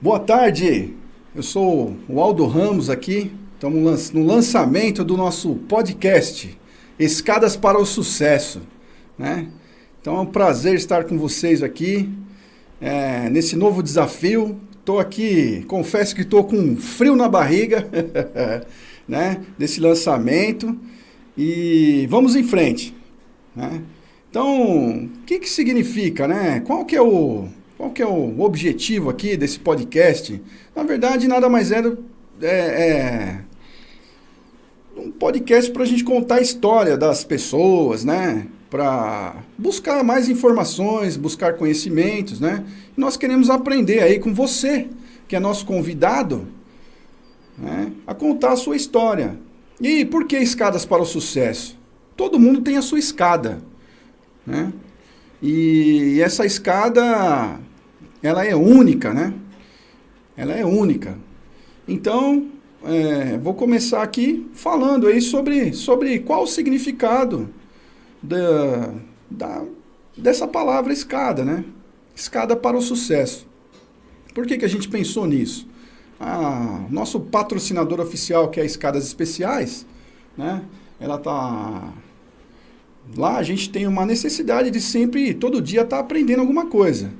Boa tarde, eu sou o Aldo Ramos aqui, estamos no lançamento do nosso podcast, Escadas para o Sucesso, né? Então é um prazer estar com vocês aqui, nesse novo desafio. Estou aqui, confesso que estou com frio na barriga, né? Desse lançamento e vamos em frente, né? Então, o que significa, né? Qual que é o objetivo aqui desse podcast? Na verdade, nada mais é um podcast para a gente contar a história das pessoas, né? Para buscar mais informações, buscar conhecimentos, né? Nós queremos aprender aí com você, que é nosso convidado, né? A contar a sua história. E por que escadas para o sucesso? Todo mundo tem a sua escada, né? E essa escada, ela é única, né? Ela é única. Então, vou começar aqui falando aí sobre qual o significado dessa palavra escada, né? Escada para o sucesso. Por que a gente pensou nisso? Nosso patrocinador oficial, que é a Escadas Especiais, né? Ela tá... Lá a gente tem uma necessidade de sempre, todo dia, estar aprendendo alguma coisa.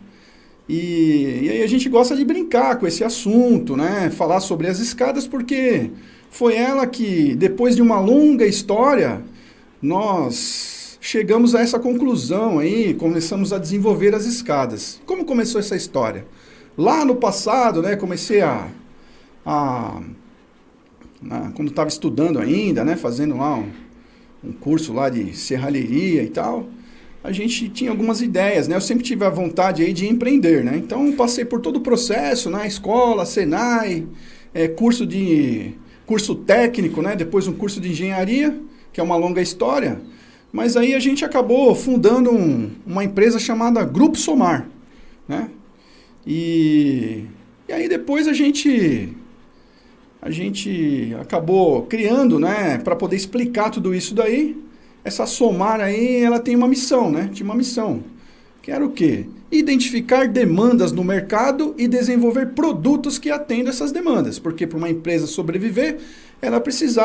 E aí a gente gosta de brincar com esse assunto, né? Falar sobre as escadas, porque foi ela que, depois de uma longa história, nós chegamos a essa conclusão aí, começamos a desenvolver as escadas. Como começou essa história? Lá no passado, né? Comecei quando estava estudando ainda, né? Fazendo lá um curso lá de serralheria e tal, a gente tinha algumas ideias, né? Eu sempre tive a vontade aí de empreender, né? Então, passei por todo o processo, né? Escola, Senai, curso técnico, né? Depois um curso de engenharia, que é uma longa história. Mas aí a gente acabou fundando uma empresa chamada Grupo Somar, né? E aí depois a gente acabou criando, né, para poder explicar tudo isso daí. Essa Somar aí, ela tem uma missão, né? Tinha uma missão, que era o quê? Identificar demandas no mercado e desenvolver produtos que atendam essas demandas. Porque para uma empresa sobreviver, ela precisa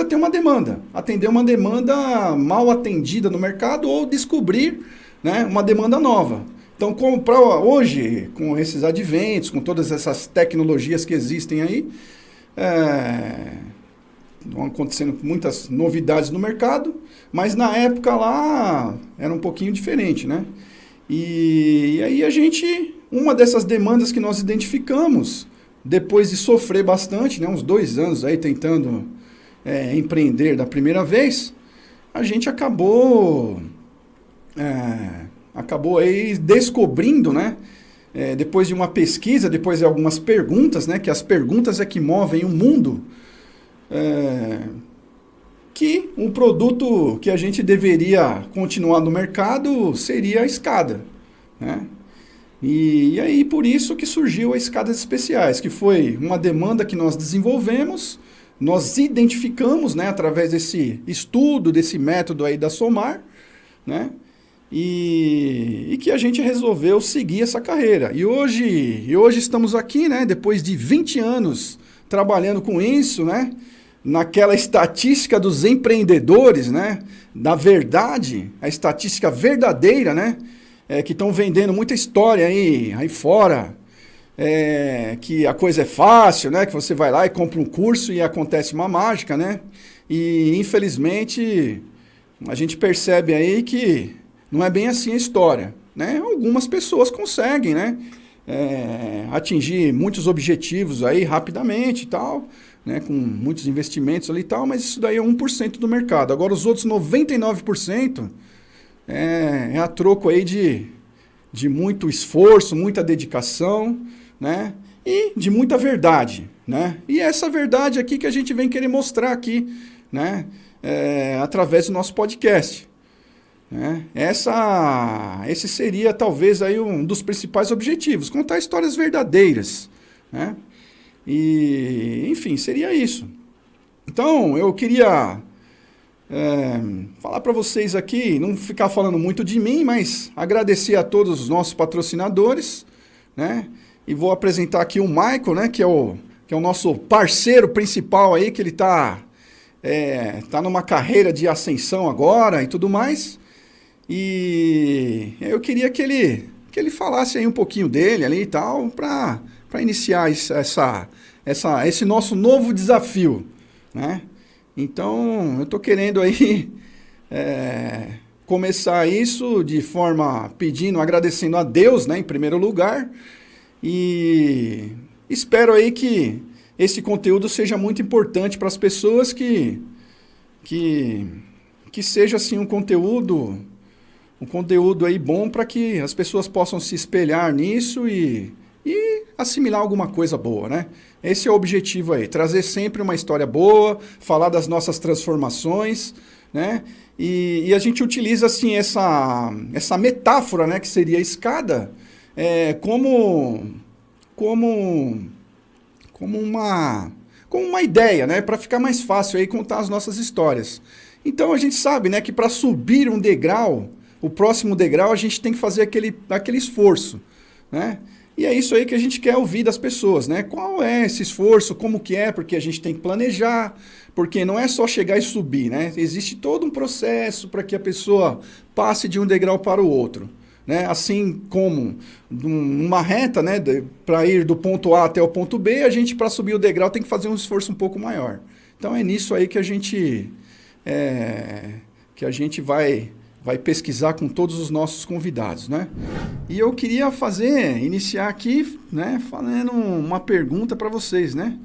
ter uma demanda, atender uma demanda mal atendida no mercado ou descobrir, né, uma demanda nova. Então, hoje, com esses adventos, com todas essas tecnologias que existem aí, estão acontecendo muitas novidades no mercado, mas na época lá era um pouquinho diferente, né? E aí uma dessas demandas que nós identificamos, depois de sofrer bastante, né, uns 2 anos aí tentando empreender da primeira vez, a gente acabou aí descobrindo, né, depois de uma pesquisa, depois de algumas perguntas, né, que as perguntas é que movem o mundo, que um produto que a gente deveria continuar no mercado seria a escada, né? E aí por isso que surgiu as Escadas Especiais, que foi uma demanda que nós desenvolvemos, nós identificamos, né, através desse estudo, desse método aí da Somar, né? E que a gente resolveu seguir essa carreira. E hoje estamos aqui, né, depois de 20 anos trabalhando com isso, né, naquela estatística dos empreendedores, né, da verdade, a estatística verdadeira, né, que estão vendendo muita história aí fora, que a coisa é fácil, né, que você vai lá e compra um curso e acontece uma mágica, né, e infelizmente a gente percebe aí que não é bem assim a história, né? Algumas pessoas conseguem, né, atingir muitos objetivos aí rapidamente e tal, né, com muitos investimentos ali e tal, mas isso daí é 1% do mercado. Agora os outros 99% é a troco aí de muito esforço, muita dedicação, né, e de muita verdade, né? E essa verdade aqui que a gente vem querer mostrar aqui, né, através do nosso podcast. Esse seria talvez aí um dos principais objetivos, contar histórias verdadeiras, né? E, enfim, seria isso. Então, eu queria falar para vocês aqui, não ficar falando muito de mim, mas agradecer a todos os nossos patrocinadores, né? e vou apresentar aqui o Michael, né, que é o nosso parceiro principal aí, que ele tá numa carreira de ascensão agora e tudo mais. E eu queria que ele falasse aí um pouquinho dele ali e tal, para iniciar esse nosso novo desafio, né? Então, eu tô querendo aí começar isso de forma agradecendo a Deus, né, em primeiro lugar, e espero aí que esse conteúdo seja muito importante para as pessoas, que seja assim um conteúdo aí bom para que as pessoas possam se espelhar nisso e assimilar alguma coisa boa, né? Esse é o objetivo aí, trazer sempre uma história boa, falar das nossas transformações, né? E a gente utiliza assim essa metáfora, né, que seria a escada, como uma ideia, né, para ficar mais fácil aí contar as nossas histórias. Então a gente sabe, né, que para subir um degrau, o próximo degrau, a gente tem que fazer aquele esforço, né? E é isso aí que a gente quer ouvir das pessoas, né? Qual é esse esforço, como que é, porque a gente tem que planejar, porque não é só chegar e subir, né? Existe todo um processo para que a pessoa passe de um degrau para o outro, né? Assim como numa reta, né, para ir do ponto A até o ponto B, a gente, para subir o degrau, tem que fazer um esforço um pouco maior. Então é nisso aí que a gente vai pesquisar com todos os nossos convidados, né? E eu queria iniciar aqui, né, fazendo uma pergunta para vocês, né?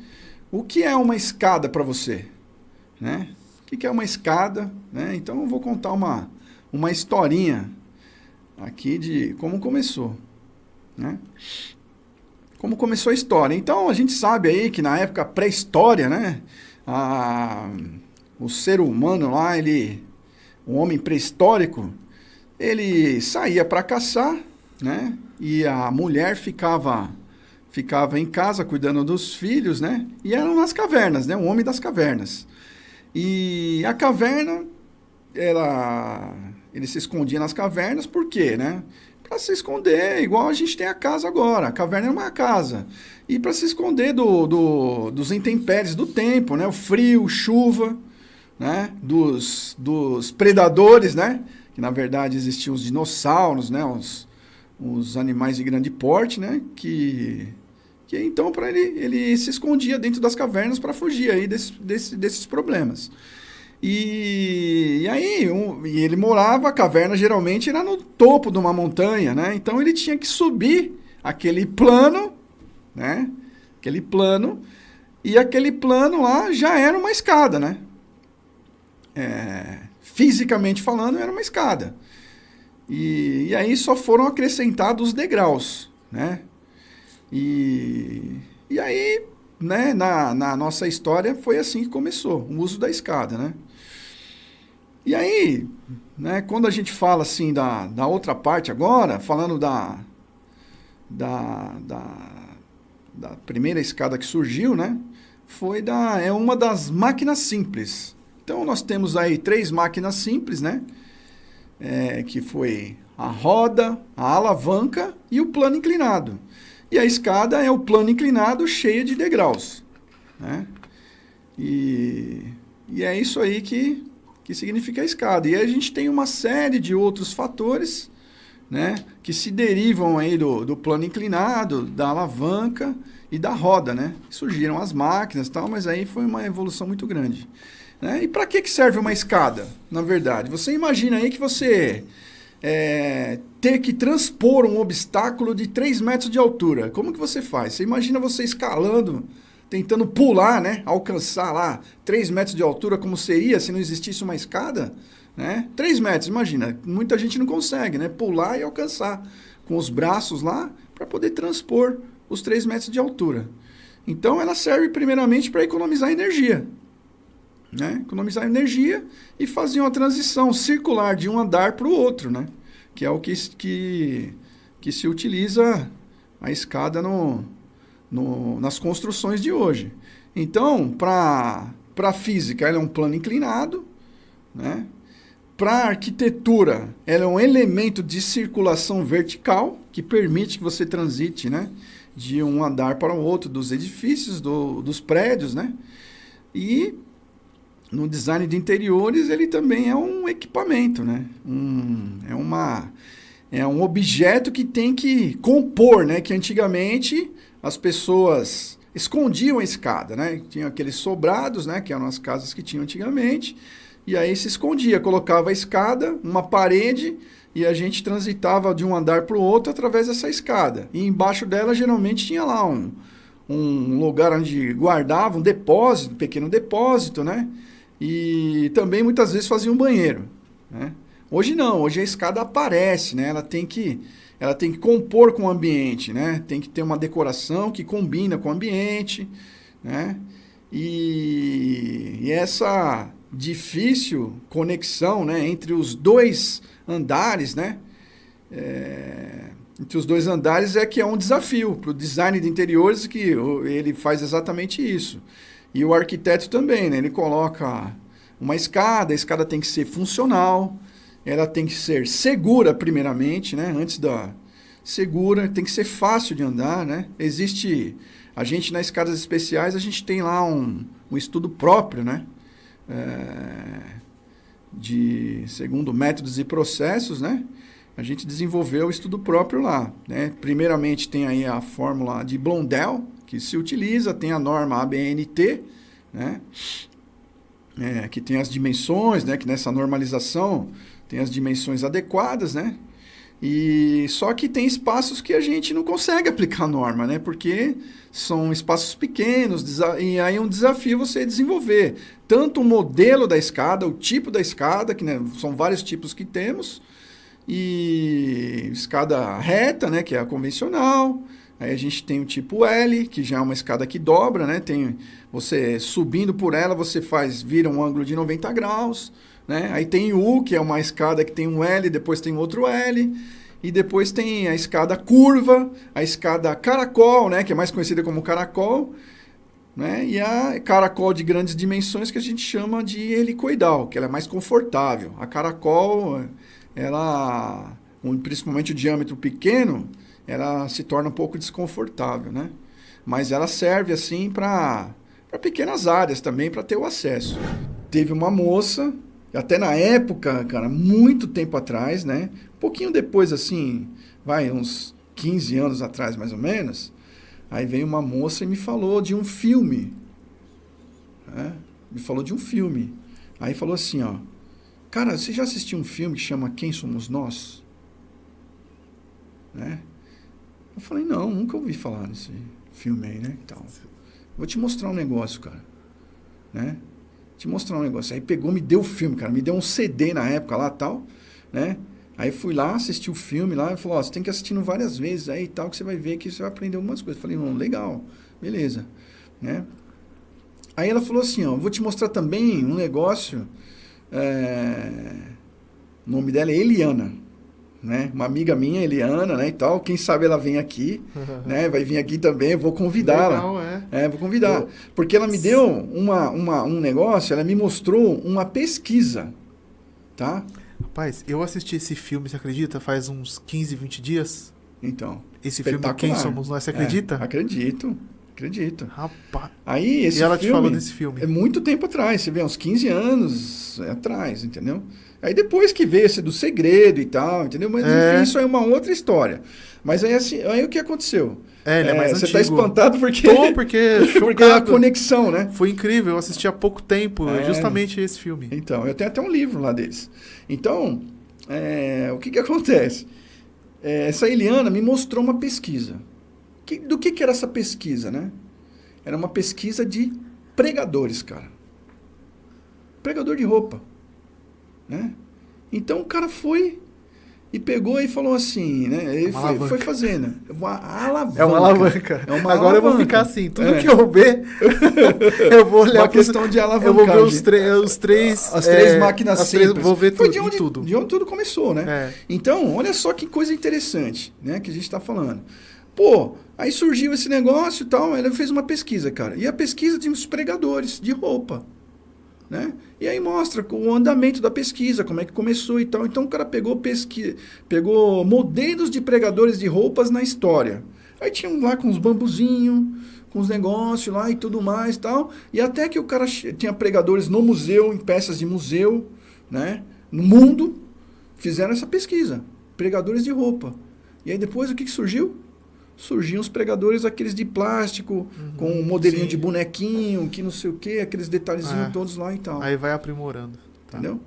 O que é uma escada para você? Né? O que é uma escada? Né? Então eu vou contar uma historinha aqui de como começou, né? Como começou a história. Então a gente sabe aí que na época pré-história, né, o ser humano lá, o homem pré-histórico, ele saía para caçar, né? E a mulher ficava em casa cuidando dos filhos, né? E eram nas cavernas, né? O homem das cavernas. E a caverna, ele se escondia nas cavernas, por quê, né? Para se esconder, igual a gente tem a casa agora. A caverna é uma casa. E para se esconder dos intempéries do tempo, né? O frio, chuva, né? Dos predadores, né? Que na verdade existiam os dinossauros, né? Os animais de grande porte, né? Que então ele se escondia dentro das cavernas para fugir aí desses problemas. E aí ele morava, a caverna geralmente era no topo de uma montanha, né? Então ele tinha que subir aquele plano, né? E aquele plano lá já era uma escada, né? Fisicamente falando, era uma escada. E aí só foram acrescentados degraus, né? E aí, né, na nossa história, foi assim que começou, o uso da escada, né? E aí, né, quando a gente fala assim da outra parte agora, falando da primeira escada que surgiu, né? É uma das máquinas simples. Então nós temos aí 3 máquinas simples, né? Que foi a roda, a alavanca e o plano inclinado. E a escada é o plano inclinado cheio de degraus, né? E é isso aí que significa a escada. E aí a gente tem uma série de outros fatores, né, que se derivam aí do plano inclinado, da alavanca e da roda, né? Surgiram as máquinas e tal, mas aí foi uma evolução muito grande, né? E para que serve uma escada, na verdade? Você imagina aí que você ter que transpor um obstáculo de 3 metros de altura. Como que você faz? Você imagina você escalando, tentando pular, né? Alcançar lá 3 metros de altura, como seria se não existisse uma escada, né? 3 metros, imagina. Muita gente não consegue, né? Pular e alcançar com os braços lá para poder transpor os 3 metros de altura. Então ela serve primeiramente para economizar energia, né? Economizar energia e fazer uma transição circular de um andar para o outro, né? Que é o que se utiliza a escada nas construções de hoje. Então, para a física, ela é um plano inclinado, né? para a arquitetura, ela é um elemento de circulação vertical que permite que você transite, né, de um andar para o outro dos edifícios, dos prédios, né? E no design de interiores ele também é um equipamento, né? É um objeto que tem que compor, né? Que antigamente as pessoas escondiam a escada, né? Tinha aqueles sobrados, né? Que eram as casas que tinham antigamente. E aí se escondia, colocava a escada, uma parede, e a gente transitava de um andar para o outro através dessa escada. E embaixo dela geralmente tinha lá um lugar onde guardava um depósito, um pequeno depósito, né? E também muitas vezes fazia um banheiro, né? Hoje não, hoje a escada aparece, né? Ela tem que compor com o ambiente, né? Tem que ter uma decoração que combina com o ambiente, né? E essa difícil conexão, né, entre os dois andares, né? Entre os dois andares é que é um desafio para o design de interiores, que ele faz exatamente isso. E o arquiteto também, né? Ele coloca uma escada, a escada tem que ser funcional, ela tem que ser segura primeiramente, né? Antes da segura, tem que ser fácil de andar, né? A gente nas escadas especiais, a gente tem lá um estudo próprio, né? Segundo métodos e processos, né? A gente desenvolveu o estudo próprio lá, né? Primeiramente tem aí a fórmula de Blondel, que se utiliza, tem a norma ABNT, né? Que tem as dimensões, né? Que nessa normalização tem as dimensões adequadas, né? E só que tem espaços que a gente não consegue aplicar a norma, né? Porque são espaços pequenos, e aí é um desafio você desenvolver tanto o modelo da escada, o tipo da escada, que, né, são vários tipos que temos, e escada reta, né, que é a convencional. Aí a gente tem o tipo L, que já é uma escada que dobra, né? Você subindo por ela, vira um ângulo de 90 graus, né? Aí tem U, que é uma escada que tem um L, depois tem outro L, e depois tem a escada curva, a escada caracol, né? Que é mais conhecida como caracol, né? E a caracol de grandes dimensões, que a gente chama de helicoidal, que ela é mais confortável. A caracol, ela, principalmente o diâmetro pequeno, ela se torna um pouco desconfortável, né? Mas ela serve assim para pequenas áreas também, para ter o acesso. Teve uma moça, até na época, cara, muito tempo atrás, né? Um pouquinho depois, assim, uns 15 anos atrás, mais ou menos, aí veio uma moça e me falou de um filme, né? Me falou de um filme. Aí falou assim, ó, cara, você já assistiu um filme que chama Quem Somos Nós? Né? Eu falei, não, nunca ouvi falar nesse filme aí, né? Então, vou te mostrar um negócio, cara, né? Te mostrar um negócio. Aí pegou, me deu o filme, cara, me deu um CD na época lá, tal, né? Aí fui lá, assisti o filme lá, e falou, ó, você tem que assistir várias vezes aí, tal, que você vai ver que você vai aprender algumas coisas. Eu falei, não, legal, beleza, né? Aí ela falou assim, ó, vou te mostrar também um negócio, o nome dela é Eliana, né? Uma amiga minha, Eliana, né, e tal, quem sabe ela vem aqui, né? Vai vir aqui também, eu vou convidá-la. Legal, vou convidar. Porque ela me deu um negócio, ela me mostrou uma pesquisa, tá? Rapaz, eu assisti esse filme, você acredita? Faz uns 15, 20 dias. Então, esse filme Quem Somos Nós, você acredita? Acredito. Rapaz. Aí, esse e ela filme, te falou desse filme? É muito tempo atrás, você vê, uns 15 anos atrás, entendeu? Aí depois que veio esse do segredo e tal, entendeu? Mas enfim, isso é uma outra história. Mas aí, assim, aí o que aconteceu? Ele é mais você antigo. tá espantado porque... porque a conexão, né? Foi incrível, eu assisti há pouco tempo, justamente esse filme. Então, eu tenho até um livro lá deles. Então, o que acontece? Essa Eliana me mostrou uma pesquisa. Do que era essa pesquisa, né? Era uma pesquisa de pregadores, cara. Pregador de roupa, né? Então o cara foi e pegou e falou assim, né? Ele foi fazendo. Uma alavanca. É uma alavanca. Agora alavanca. Eu vou ficar assim, tudo que eu ver, eu vou olhar uma questão de alavancagem. Eu vou ver as três máquinas simples. Vou ver foi tudo. De onde tudo começou, né? Então, olha só que coisa interessante, né? Que a gente está falando. Pô, aí surgiu esse negócio e tal, ela fez uma pesquisa, cara. E a pesquisa de uns pregadores de roupa, né? E aí mostra o andamento da pesquisa, como é que começou e tal. Então o cara pegou modelos de pregadores de roupas na história. Aí tinha um lá com uns bambuzinhos, com os negócios lá e tudo mais e tal. E até que o cara tinha pregadores no museu, em peças de museu, né? No mundo, fizeram essa pesquisa. Pregadores de roupa. E aí depois o que surgiu? Surgiam os pregadores aqueles de plástico, com um modelinho de bonequinho, que não sei o quê, aqueles detalhezinhos todos lá e tal. Aí vai aprimorando. Tá. Entendeu?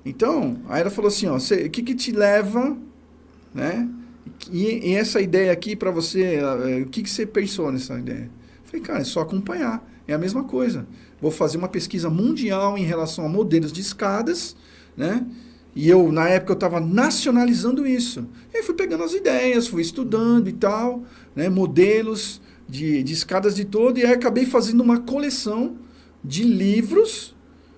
Então, aí ela falou assim, ó, o que te leva, né? E essa ideia aqui para você, o que você pensou nessa ideia? Eu falei, cara, é só acompanhar. É a mesma coisa. Vou fazer uma pesquisa mundial em relação a modelos de escadas, né? E na época, eu estava nacionalizando isso. E aí fui pegando as ideias, fui estudando e tal, né? Modelos de escadas de todo, e aí acabei fazendo uma coleção de livros,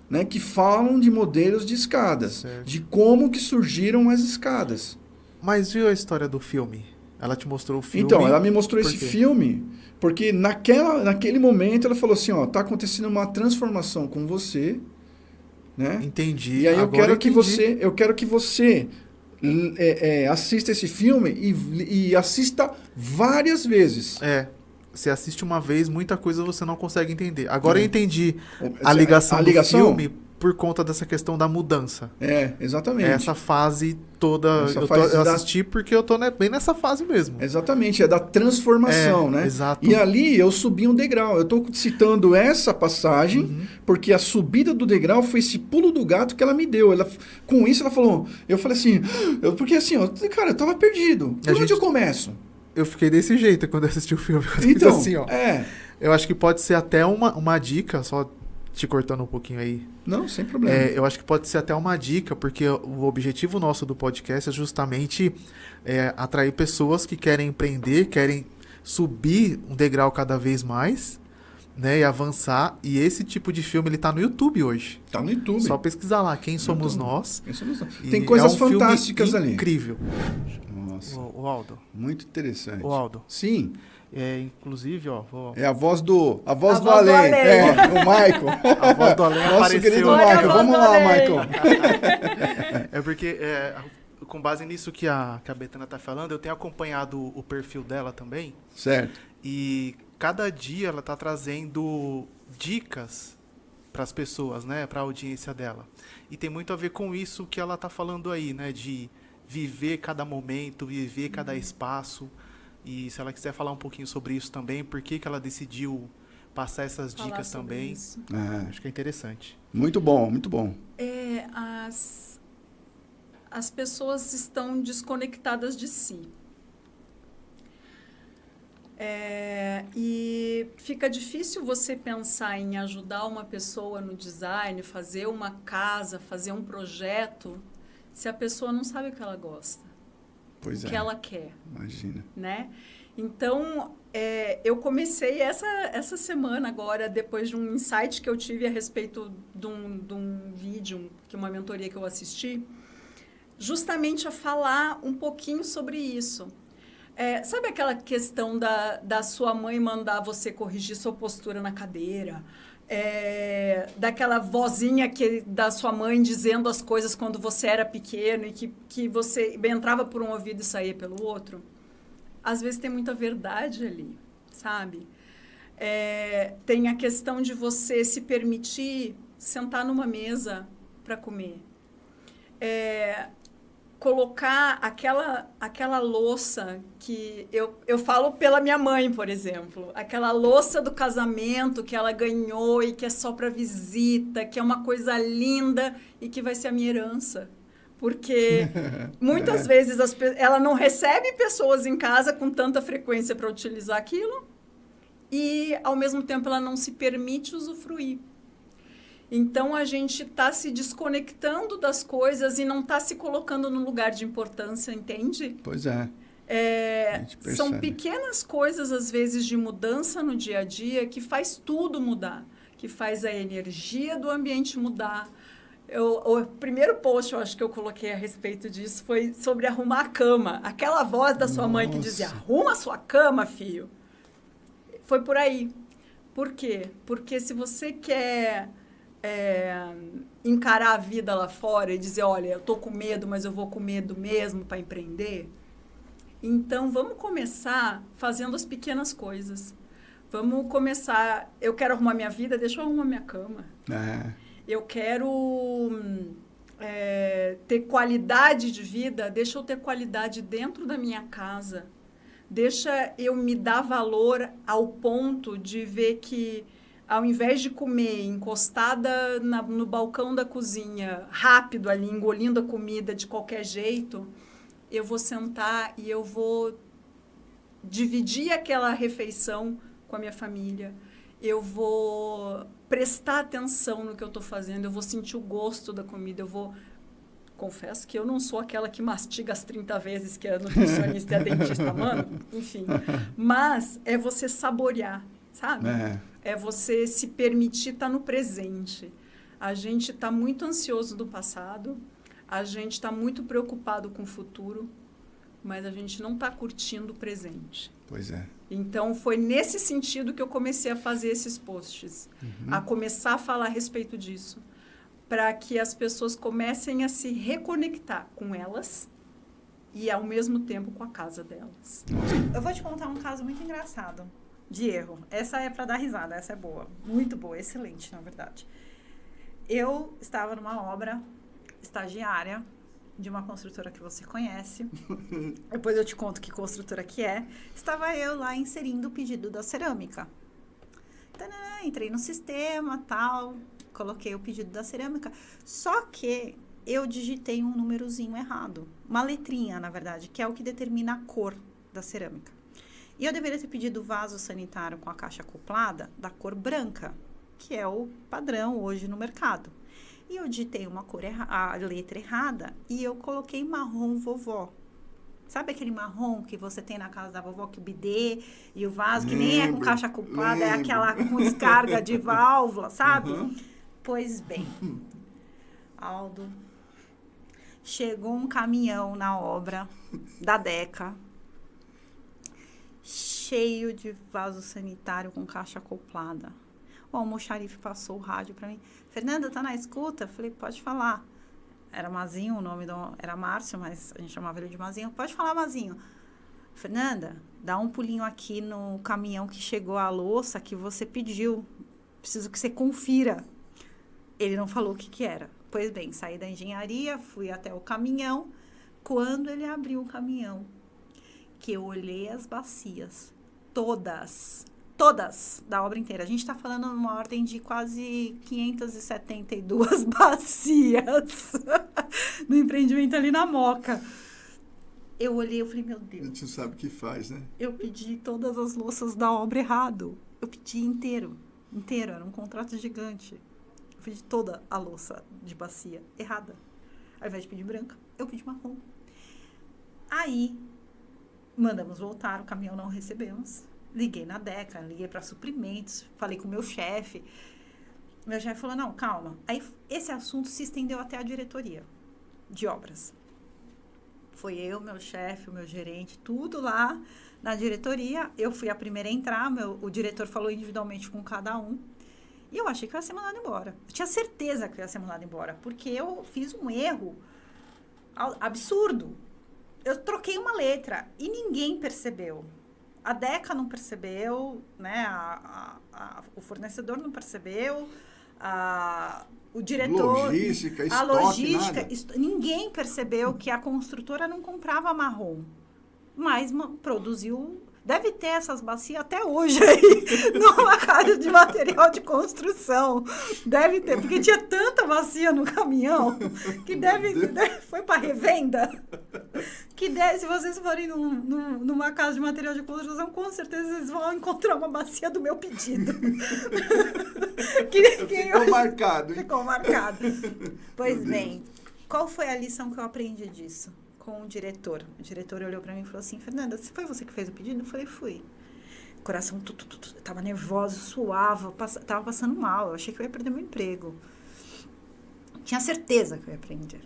né? Que falam de modelos de escadas, certo. De como que surgiram as escadas. Mas viu a história do filme? Ela te mostrou o filme? Então, ela me mostrou esse filme, porque naquele momento ela falou assim, ó, tá acontecendo uma transformação com você, né? Entendi. E aí eu quero que você assista esse filme e assista várias vezes. Você assiste uma vez, muita coisa você não consegue entender. Agora eu entendi a ligação do filme por conta dessa questão da mudança. Exatamente. Essa fase toda, eu assisti porque eu tô bem nessa fase mesmo. Exatamente, é da transformação, né? Exato. E ali eu subi um degrau. Eu tô citando essa passagem, porque a subida do degrau foi esse pulo do gato que ela me deu. Com isso ela falou, eu falei assim, porque assim, cara, eu tava perdido. Por onde eu começo? Eu fiquei desse jeito quando eu assisti o filme. Então, assim, ó. Eu acho que pode ser até uma dica, só te cortando um pouquinho aí. Não, sem problema. Eu acho que pode ser até uma dica, porque o objetivo nosso do podcast é justamente atrair pessoas que querem empreender, querem subir um degrau cada vez mais, né, e avançar. E esse tipo de filme, ele tá no YouTube hoje. Tá no YouTube. Só pesquisar lá, Quem Somos Nós. Tem coisas fantásticas ali. Incrível. Nossa. O Aldo. Muito interessante. O Aldo. Sim. Inclusive, ó... É a voz do além. O Michael. A voz do além Nosso apareceu. querido Michael. Vamos lá, Michael. Porque, com base nisso que a Betana tá falando, eu tenho acompanhado o perfil dela também. Certo. E cada dia ela tá trazendo dicas para as pessoas, né? Para a audiência dela. E tem muito a ver com isso que ela tá falando aí, né? De viver cada momento, viver cada espaço. E se ela quiser falar um pouquinho sobre isso também, por que ela decidiu passar essas dicas também, acho que é interessante. Muito bom, muito bom. As pessoas estão desconectadas de si. E fica difícil você pensar em ajudar uma pessoa no design, fazer uma casa, fazer um projeto, se a pessoa não sabe o que ela gosta. Pois que ela quer. Imagina. Né? Então, eu comecei essa semana agora, depois de um insight que eu tive a respeito de um vídeo, que uma mentoria que eu assisti, justamente a falar um pouquinho sobre isso. Sabe aquela questão da sua mãe mandar você corrigir sua postura na cadeira? Daquela vozinha da sua mãe dizendo as coisas quando você era pequeno e que você entrava por um ouvido e saía pelo outro? Às vezes tem muita verdade ali, sabe? Tem a questão de você se permitir sentar numa mesa para comer. Colocar aquela louça que eu falo pela minha mãe, por exemplo, aquela louça do casamento que ela ganhou e que é só para visita, que é uma coisa linda e que vai ser a minha herança. Porque muitas vezes ela não recebe pessoas em casa com tanta frequência para utilizar aquilo e, ao mesmo tempo, ela não se permite usufruir. Então, a gente está se desconectando das coisas e não está se colocando no lugar de importância, entende? Pois é. São pequenas coisas, às vezes, de mudança no dia a dia que faz tudo mudar, que faz a energia do ambiente mudar. O primeiro post, eu acho que eu coloquei a respeito disso, foi sobre arrumar a cama. Aquela voz da sua mãe que dizia, arruma a sua cama, filho. Foi por aí. Por quê? Porque se você quer encarar a vida lá fora e dizer, olha, eu tô com medo, mas eu vou com medo mesmo para empreender. Então, vamos começar fazendo as pequenas coisas. Vamos começar... Eu quero arrumar minha vida, deixa eu arrumar minha cama. Eu quero ter qualidade de vida, deixa eu ter qualidade dentro da minha casa. Deixa eu me dar valor ao ponto de ver que, ao invés de comer encostada no balcão da cozinha, rápido ali, engolindo a comida de qualquer jeito, eu vou sentar e eu vou dividir aquela refeição com a minha família. Eu vou prestar atenção no que eu estou fazendo, eu vou sentir o gosto da comida, confesso que eu não sou aquela que mastiga as 30 vezes que a nutricionista e a dentista mandam, enfim. Mas é você saborear, sabe? É você se permitir estar no presente. A gente está muito ansioso do passado, a gente está muito preocupado com o futuro, mas a gente não está curtindo o presente. Pois é. Então, foi nesse sentido que eu comecei a fazer esses posts, a começar a falar a respeito disso, para que as pessoas comecem a se reconectar com elas e, ao mesmo tempo, com a casa delas. Eu vou te contar um caso muito engraçado de erro. Essa é para dar risada, essa é boa. Muito boa, excelente, na verdade. Eu estava numa obra estagiária de uma construtora que você conhece. Depois eu te conto que construtora que é. Estava eu lá inserindo o pedido da cerâmica. Tadã, entrei no sistema, tal, coloquei o pedido da cerâmica. Só que eu digitei um númerozinho errado. Uma letrinha, na verdade, que é o que determina a cor da cerâmica. E eu deveria ter pedido vaso sanitário com a caixa acoplada da cor branca, que é o padrão hoje no mercado. E eu digitei a letra errada e eu coloquei marrom vovó. Sabe aquele marrom que você tem na casa da vovó, que o bidê e o vaso, que nem é com caixa acoplada, é aquela com descarga de válvula, sabe? Pois bem, Aldo, chegou um caminhão na obra da Deca, cheio de vaso sanitário com caixa acoplada. O almoxarife passou o rádio para mim. Fernanda, tá na escuta? Falei, pode falar. Era Mazinho, o nome era Márcio, mas a gente chamava ele de Mazinho. Pode falar, Mazinho. Fernanda, dá um pulinho aqui no caminhão que chegou a louça que você pediu. Preciso que você confira. Ele não falou o que era. Pois bem, saí da engenharia, fui até o caminhão. Quando ele abriu o caminhão, que eu olhei as bacias, todas da obra inteira. A gente está falando numa ordem de quase 572 bacias no empreendimento ali na Moca. Eu olhei e falei, meu Deus. A gente não sabe o que faz, né? Eu pedi todas as louças da obra errado. Eu pedi inteiro, era um contrato gigante. Eu pedi toda a louça de bacia errada. Ao invés de pedir branca, eu pedi marrom. Aí, mandamos voltar, o caminhão não recebemos. Liguei na Deca, liguei para suprimentos, falei com o meu chefe. Meu chefe falou, não, calma. Aí, esse assunto se estendeu até a diretoria de obras. Foi eu, meu chefe, o meu gerente, tudo lá na diretoria. Eu fui a primeira a entrar, o diretor falou individualmente com cada um. E eu achei que eu ia ser mandada embora. Eu tinha certeza que eu ia ser mandada embora, porque eu fiz um erro absurdo. Eu troquei uma letra e ninguém percebeu. A Deca não percebeu, né? O fornecedor não percebeu, o diretor... Logística, a logística, nada. Ninguém percebeu que a construtora não comprava marrom, mas produziu... Deve ter essas bacias até hoje aí, numa casa de material de construção. Deve ter, porque tinha tanta bacia no caminhão que foi para revenda. Se vocês forem numa casa de material de construção, com certeza vocês vão encontrar uma bacia do meu pedido. Ficou marcado. Ficou marcado. Pois bem, qual foi a lição que eu aprendi disso? Com o diretor. O diretor olhou para mim e falou assim, Fernanda, foi você que fez o pedido? Eu falei, fui. Coração, eu tava nervosa, suava, tava passando mal. Eu achei que eu ia perder meu emprego. Tinha certeza que eu ia aprender.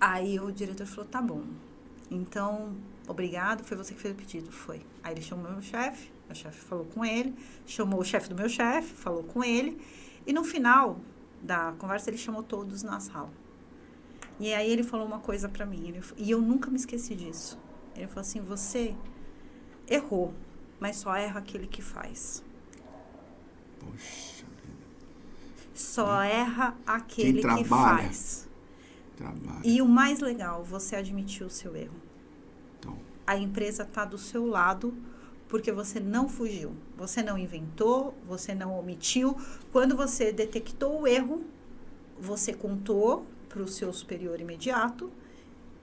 Aí o diretor falou, tá bom. Então, obrigado, foi você que fez o pedido. Foi. Aí ele chamou meu chefe falou com ele, chamou o chefe do meu chefe, falou com ele. E no final, da conversa, ele chamou todos na sala. E aí ele falou uma coisa pra mim, e eu nunca me esqueci disso. Ele falou assim, você errou, mas só erra aquele que faz. Poxa vida. Só erra aquele que faz. Trabalha. E o mais legal, você admitiu o seu erro. Então, A empresa está do seu lado porque você não fugiu. Você não inventou, você não omitiu. Quando você detectou o erro, você contou para o seu superior imediato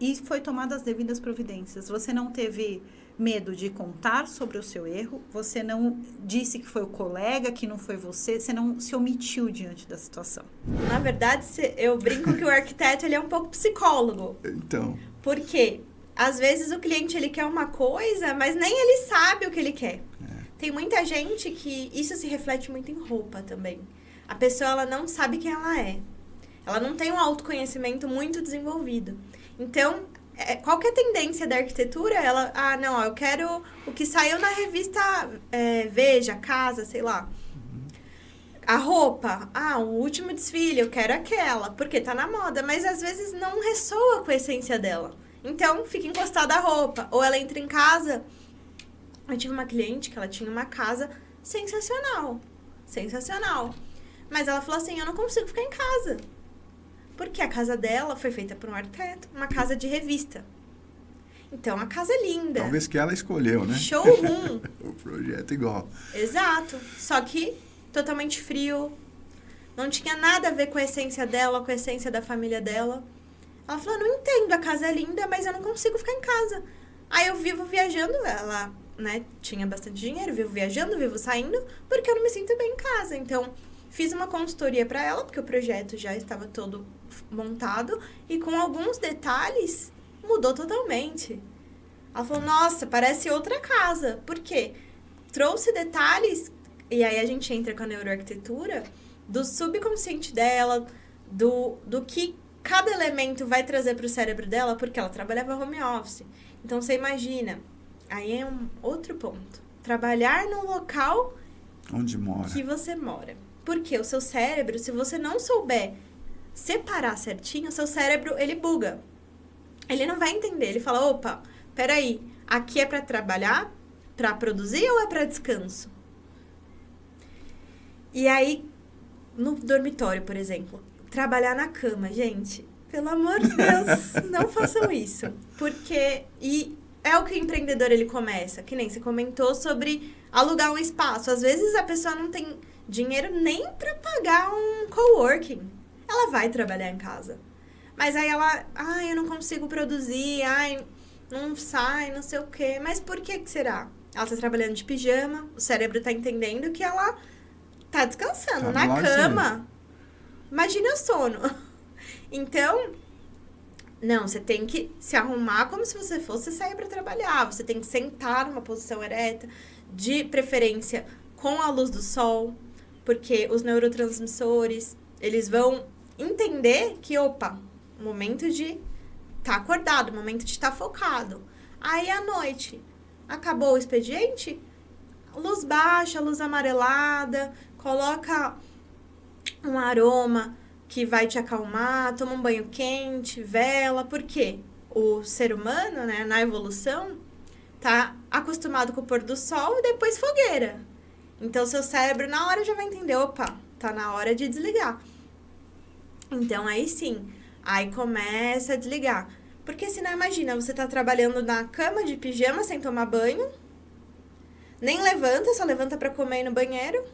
e foi tomada as devidas providências. Você não teve medo de contar sobre o seu erro, você não disse que foi o colega, que não foi você não se omitiu diante da situação. Na verdade, eu brinco que o arquiteto ele é um pouco psicólogo. então, Porque às vezes o cliente ele quer uma coisa, mas nem ele sabe o que ele quer. Tem muita gente que isso se reflete muito em roupa também. A pessoa ela não sabe quem ela é. Ela não tem um autoconhecimento muito desenvolvido. Então, qualquer tendência da arquitetura, ela... não, eu quero o que saiu na revista Veja, Casa, sei lá. A roupa, o último desfile, eu quero aquela, porque tá na moda. Mas, às vezes, não ressoa com a essência dela. Então, fica encostada a roupa. Ou ela entra em casa... Eu tive uma cliente que ela tinha uma casa sensacional. Sensacional. Mas ela falou assim, eu não consigo ficar em casa. Porque a casa dela foi feita por um arquiteto, uma casa de revista. Então, a casa é linda. talvez que ela escolheu, né? Showroom. O projeto igual. Exato. Só que totalmente frio. Não tinha nada a ver com a essência dela, com a essência da família dela. Ela falou, não entendo, a casa é linda, mas eu não consigo ficar em casa. Aí eu vivo viajando, ela, né, tinha bastante dinheiro, vivo viajando, vivo saindo, porque eu não me sinto bem em casa. Então, fiz uma consultoria para ela, porque o projeto já estava todo montado, e com alguns detalhes, mudou totalmente. Ela falou, nossa, parece outra casa. Por quê? Trouxe detalhes, e aí a gente entra com a neuroarquitetura, do subconsciente dela, do que cada elemento vai trazer para o cérebro dela, porque ela trabalhava home office. Então, você imagina, aí é um outro ponto. Trabalhar no local Onde mora? que você mora. Porque o seu cérebro, se você não souber separar certinho, o seu cérebro, ele buga. Ele não vai entender. Ele fala, opa, peraí, aqui é para trabalhar, para produzir ou é para descanso? E aí, no dormitório, por exemplo, trabalhar na cama, gente, pelo amor de Deus, não façam isso. Porque, e é o que o empreendedor ele começa, que nem você comentou sobre alugar um espaço. Às vezes a pessoa não tem dinheiro nem para pagar um coworking. Ela vai trabalhar em casa. Mas aí ela, eu não consigo produzir, não sai, não sei o quê. Mas por que será? Ela tá trabalhando de pijama, o cérebro tá entendendo que ela tá descansando na cama. Imagina o sono. Então, não, você tem que se arrumar como se você fosse sair para trabalhar. Você tem que sentar numa posição ereta, de preferência com a luz do sol, porque os neurotransmissores, eles vão entender que, opa, momento de estar acordado, momento de estar focado. Aí, à noite, acabou o expediente, luz baixa, luz amarelada, coloca um aroma que vai te acalmar, toma um banho quente, vela. Por quê? O ser humano, né, na evolução, tá acostumado com o pôr do sol e depois fogueira. Então, seu cérebro, na hora, já vai entender, opa, tá na hora de desligar. Então, aí sim, aí começa a desligar. Porque senão, imagina, você tá trabalhando na cama de pijama sem tomar banho, nem levanta, só levanta pra comer no banheiro,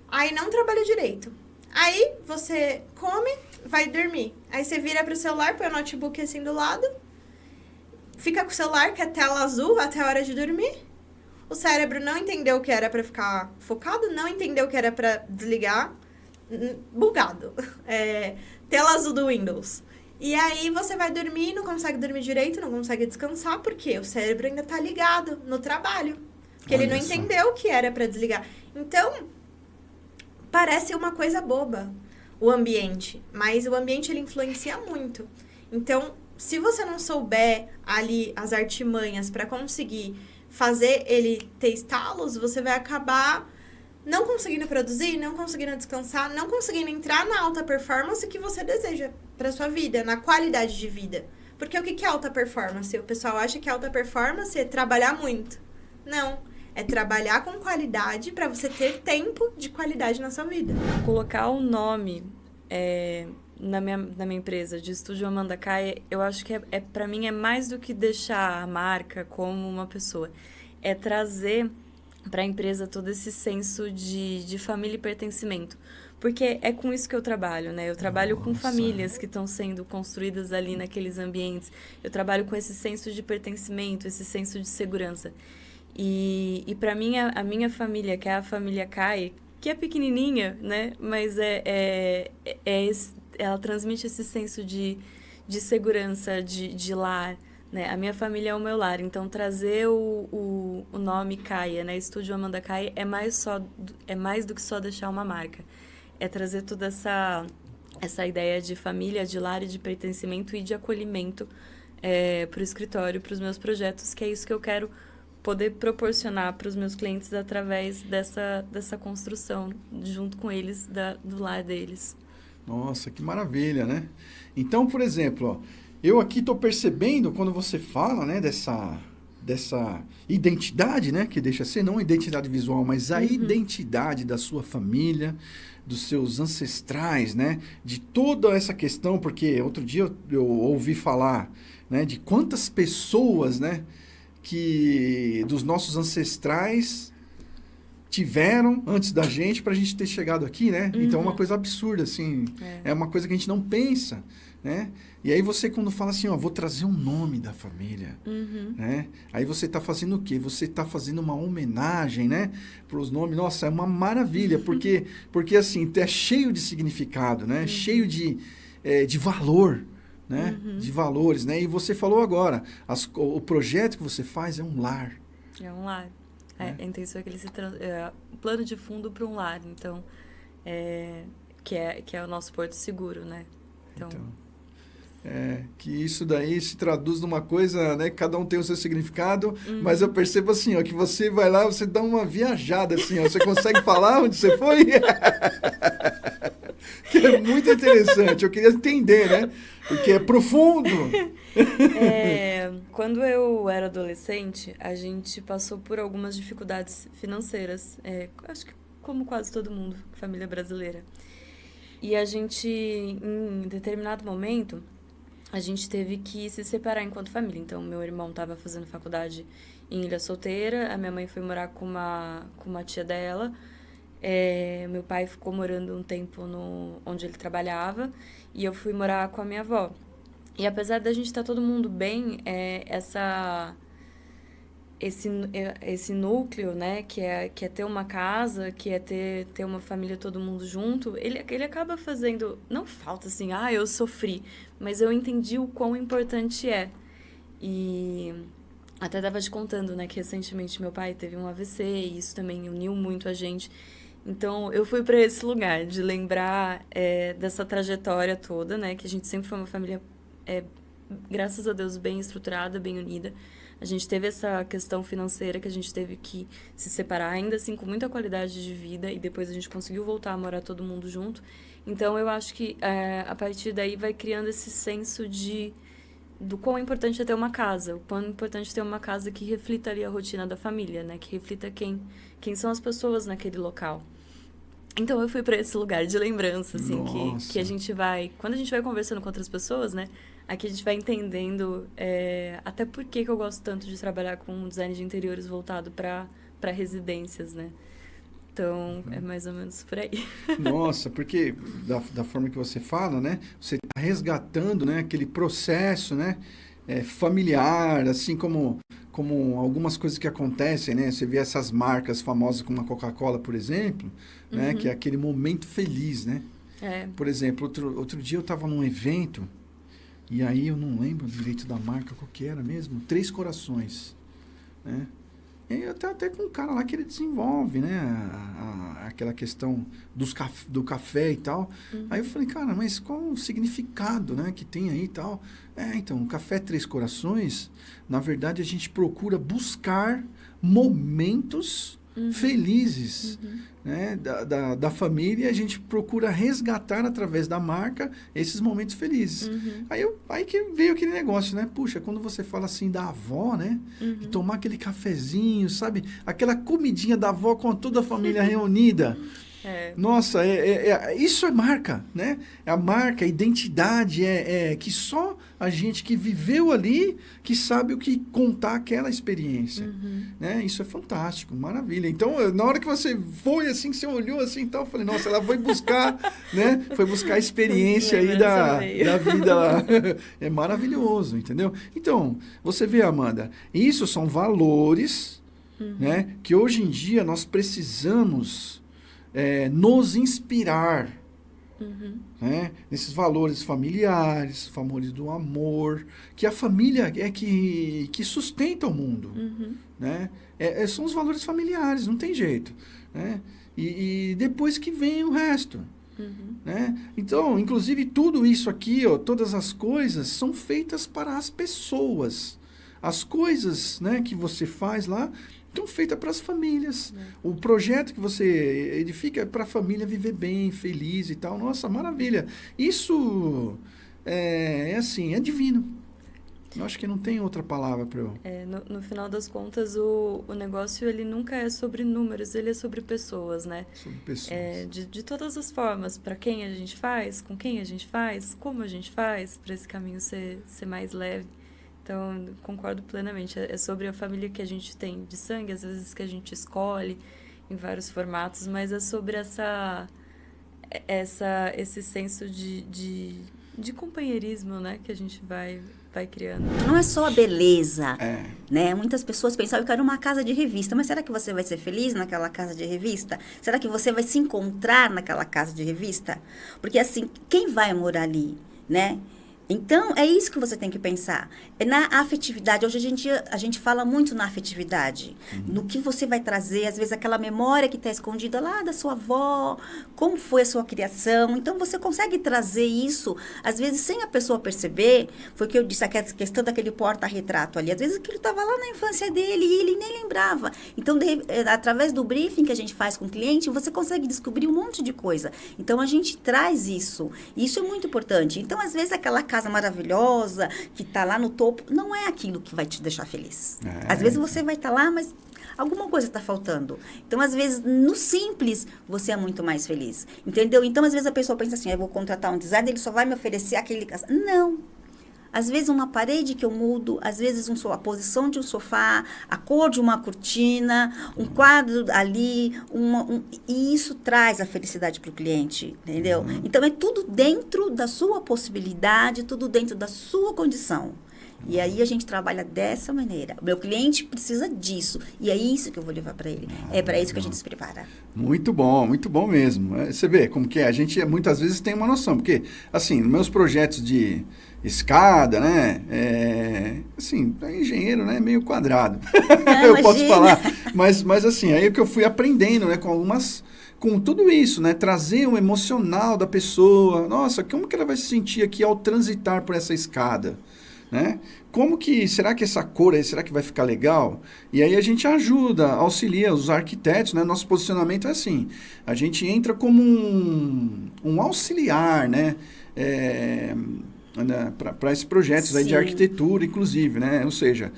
aí não trabalha direito. Aí, você come, vai dormir. Aí, você vira pro celular, põe o notebook assim do lado, fica com o celular, que é tela azul, até a hora de dormir. O cérebro não entendeu que era pra ficar focado, não entendeu que era pra desligar, bugado. Tela azul do Windows. E aí, você vai dormir, não consegue dormir direito, não consegue descansar, porque o cérebro ainda tá ligado no trabalho. Porque ele não entendeu que era pra desligar. Então, parece uma coisa boba, o ambiente. Mas o ambiente, ele influencia muito. Então, se você não souber ali as artimanhas para conseguir fazer ele ter estalos, você vai acabar não conseguindo produzir, não conseguindo descansar, não conseguindo entrar na alta performance que você deseja para sua vida, na qualidade de vida. Porque o que é alta performance? O pessoal acha que alta performance é trabalhar muito. Não, é trabalhar com qualidade para você ter tempo de qualidade na sua vida. Colocar o nome na minha empresa de Estúdio Amanda Kai, eu acho que para mim é mais do que deixar a marca como uma pessoa. É trazer para a empresa todo esse senso de família e pertencimento. Porque é com isso que eu trabalho, né? Eu trabalho com famílias que estão sendo construídas ali naqueles ambientes. Eu trabalho com esse senso de pertencimento, esse senso de segurança. E para mim, a minha família, que é a família Kai, que é pequenininha, né? Mas ela transmite esse senso de segurança, de lar, né? A minha família é o meu lar, então trazer o nome Kaia, né? Estúdio Amanda Kai é mais do que só deixar uma marca. É trazer toda essa ideia de família, de lar e de pertencimento e de acolhimento para o escritório, para os meus projetos, que é isso que eu quero poder proporcionar para os meus clientes através dessa construção, junto com eles, do lar deles. Nossa, que maravilha, né? Então, por exemplo, ó, eu aqui estou percebendo, quando você fala, né, dessa identidade, né, que deixa ser não a identidade visual, mas a identidade da sua família, dos seus ancestrais, né, de toda essa questão, porque outro dia eu ouvi falar, né, de quantas pessoas, né, que dos nossos ancestrais tiveram antes da gente para a gente ter chegado aqui, né? Então é uma coisa absurda, assim, é uma coisa que a gente não pensa, né? E aí você quando fala assim, ó, vou trazer um nome da família, né? Aí você está fazendo o quê? Você está fazendo uma homenagem, né? Para os nomes, nossa, é uma maravilha, porque assim, é cheio de significado, né? Cheio de valor, né? De valores, né? E você falou agora, o projeto que você faz é um lar. É um lar. A intenção é que ele o plano de fundo para um lar, então, que é o nosso porto seguro, né? Então, que isso daí se traduz numa coisa, né? Cada um tem o seu significado, mas eu percebo assim, ó, que você vai lá, você dá uma viajada assim, ó, você consegue falar onde você foi? Que é muito interessante, eu queria entender, né? Porque é profundo. Quando eu era adolescente, a gente passou por algumas dificuldades financeiras, acho que como quase todo mundo, família brasileira. E a gente, em determinado momento, a gente teve que se separar enquanto família. Então, meu irmão estava fazendo faculdade em Ilha Solteira, a minha mãe foi morar com uma tia dela, meu pai ficou morando um tempo onde ele trabalhava e eu fui morar com a minha avó. E apesar da gente estar todo mundo bem, esse núcleo, né, que é ter uma casa, que é ter uma família, todo mundo junto, ele acaba fazendo, não falta assim, eu sofri, mas eu entendi o quão importante é. E até estava te contando, né, que recentemente meu pai teve um AVC e isso também uniu muito a gente. Então, eu fui para esse lugar de lembrar dessa trajetória toda, né, que a gente sempre foi uma família, graças a Deus, bem estruturada, bem unida. A gente teve essa questão financeira que a gente teve que se separar, ainda assim com muita qualidade de vida, e depois a gente conseguiu voltar a morar todo mundo junto. Então, eu acho que a partir daí vai criando esse senso do quão importante é ter uma casa, o quão importante é ter uma casa que reflita ali a rotina da família, né? Que reflita quem são as pessoas naquele local. Então, eu fui para esse lugar de lembrança, assim, que a gente vai... Quando a gente vai conversando com outras pessoas, né? Aqui a gente vai entendendo até por que eu gosto tanto de trabalhar com design de interiores voltado para residências, né? Então, é mais ou menos por aí. Nossa, porque da forma que você fala, né? Você está resgatando, né, aquele processo, né, familiar, assim como algumas coisas que acontecem, né? Você vê essas marcas famosas como a Coca-Cola, por exemplo, né? Que é aquele momento feliz, né? Por exemplo, outro dia eu estava num evento e aí eu não lembro direito da marca, qual que era mesmo? 3 Corações, né? E até com um cara lá que ele desenvolve, né? Aquela questão do café e tal. Aí eu falei, cara, mas qual o significado, né, que tem aí e tal? Então, o Café 3 Corações, na verdade, a gente procura buscar momentos felizes, né, da família, e a gente procura resgatar através da marca esses momentos felizes. Aí que veio aquele negócio, né? Puxa, quando você fala assim da avó, né? E tomar aquele cafezinho, sabe? Aquela comidinha da avó com toda a família reunida. Nossa, isso é marca, né? A marca, a identidade, que só a gente que viveu ali, que sabe o que contar aquela experiência. Né? Isso é fantástico, maravilha. Então, na hora que você foi assim, que você olhou assim e tal, eu falei, nossa, ela foi buscar, né? Foi buscar a experiência aí da vida lá. É maravilhoso, entendeu? Então, você vê, Amanda, isso são valores, né? Que hoje em dia nós precisamos nos inspirar, né? Nesses valores familiares, valores do amor, que a família é que sustenta o mundo, né? São os valores familiares, não tem jeito, né? E depois que vem o resto, né? Então, inclusive tudo isso aqui, ó, todas as coisas são feitas para as pessoas. As coisas, né, que você faz lá estão feitas para as famílias. O projeto que você edifica é para a família viver bem, feliz e tal. Nossa, maravilha. Isso assim, é divino. Eu acho que não tem outra palavra para eu... No final das contas, o negócio ele nunca é sobre números, ele é sobre pessoas, né? Sobre pessoas. De todas as formas, para quem a gente faz, com quem a gente faz, como a gente faz, para esse caminho ser mais leve. Então, concordo plenamente. É sobre a família que a gente tem de sangue, às vezes que a gente escolhe em vários formatos, mas é sobre esse senso de companheirismo, né, que a gente vai criando. Não é só a beleza, né? Muitas pessoas pensam, eu quero uma casa de revista, mas será que você vai ser feliz naquela casa de revista? Será que você vai se encontrar naquela casa de revista? Porque assim, quem vai morar ali, né? Então, é isso que você tem que pensar. É na afetividade. Hoje a gente fala muito na afetividade. No que você vai trazer, às vezes, aquela memória que está escondida lá da sua avó, como foi a sua criação. Então, você consegue trazer isso, às vezes, sem a pessoa perceber. Foi o que eu disse, a questão daquele porta-retrato ali. Às vezes, aquilo estava lá na infância dele e ele nem lembrava. Então, através do briefing que a gente faz com o cliente, você consegue descobrir um monte de coisa. Então, a gente traz isso. E isso é muito importante. Então, às vezes, aquela casa maravilhosa, que está lá no topo, não é aquilo que vai te deixar feliz. Às vezes você vai estar lá, mas alguma coisa está faltando. Então, às vezes, no simples, você é muito mais feliz. Entendeu? Então, às vezes a pessoa pensa assim, eu vou contratar um designer, ele só vai me oferecer aquele... Não. Às vezes uma parede que eu mudo, às vezes a posição de um sofá, a cor de uma cortina, um quadro ali, e isso traz a felicidade para o cliente, entendeu? Então, é tudo dentro da sua possibilidade, tudo dentro da sua condição. E aí a gente trabalha dessa maneira. O meu cliente precisa disso. E é isso que eu vou levar para ele. É para isso que a gente se prepara. Muito bom mesmo. Você vê como que é. A gente muitas vezes tem uma noção. Porque, assim, nos meus projetos de escada, né? Assim, para engenheiro, né? Meio quadrado. Eu posso falar. Mas assim, aí é que eu fui aprendendo, né? Com tudo isso, né? Trazer o emocional da pessoa. Nossa, como que ela vai se sentir aqui ao transitar por essa escada? Né? Será que essa cor aí, será que vai ficar legal? E aí a gente auxilia os arquitetos, né? Nosso posicionamento é assim, a gente entra como um auxiliar, né? Para esses projetos aí de arquitetura, inclusive, né? Ou seja,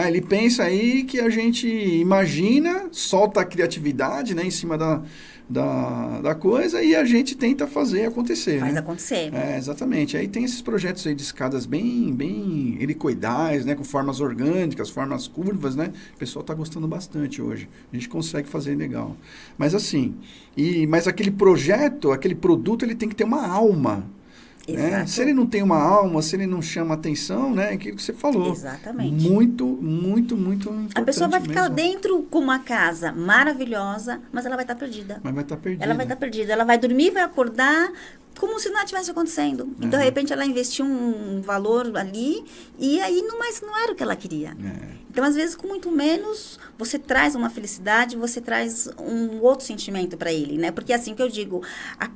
ele pensa aí que a gente imagina, solta a criatividade, né? Em cima da coisa e a gente tenta fazer acontecer. Faz né? acontecer. Exatamente. Aí tem esses projetos aí de escadas bem helicoidais, né? Com formas orgânicas, formas curvas, né? O pessoal está gostando bastante hoje. A gente consegue fazer legal. Mas assim, mas aquele projeto, aquele produto, ele tem que ter uma alma. Né? Se ele não tem uma alma, se ele não chama atenção, né? É aquilo que você falou. Exatamente. Muito importante. A pessoa vai ficar mesmo. dentro com uma casa maravilhosa, mas ela vai estar perdida. Mas vai estar perdida. Ela vai estar perdida. Ela vai dormir, vai acordar como se nada tivesse acontecendo. E de repente ela investiu um valor ali e aí não era o que ela queria. Então, às vezes, com muito menos, você traz uma felicidade, você traz um outro sentimento para ele, né? Porque assim que eu digo,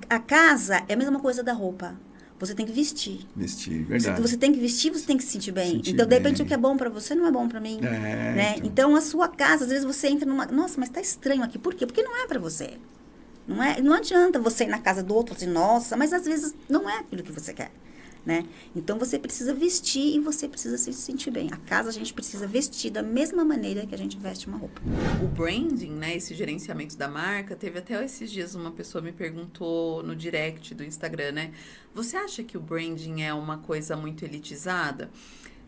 a casa é a mesma coisa da roupa. Você tem que vestir. Vestir, verdade. Você tem que vestir, você tem que se sentir bem. Sentir então, de repente, bem. o que é bom para você não é bom para mim. Né? Então, a sua casa, às vezes você entra numa... Nossa, mas tá estranho aqui. Por quê? Porque não é para você. Não adianta você ir na casa do outro e dizer, nossa, mas às vezes não é aquilo que você quer. Né? Então, você precisa vestir e você precisa se sentir bem. A casa, a gente precisa vestir da mesma maneira que a gente veste uma roupa. O branding, né, esse gerenciamento da marca, teve até esses dias uma pessoa me perguntou no direct do Instagram, né? Você acha que o branding é uma coisa muito elitizada?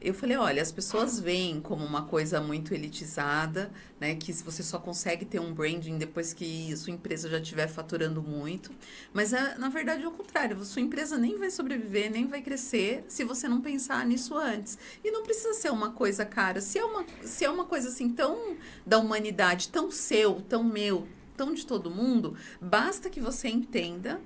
Eu falei, olha, as pessoas veem como uma coisa muito elitizada, né? Que você só consegue ter um branding depois que sua empresa já estiver faturando muito. Mas, na verdade, é o contrário. Sua empresa nem vai sobreviver, nem vai crescer se você não pensar nisso antes. E não precisa ser uma coisa cara. Se é uma coisa assim tão da humanidade, tão seu, tão meu, tão de todo mundo, basta que você entenda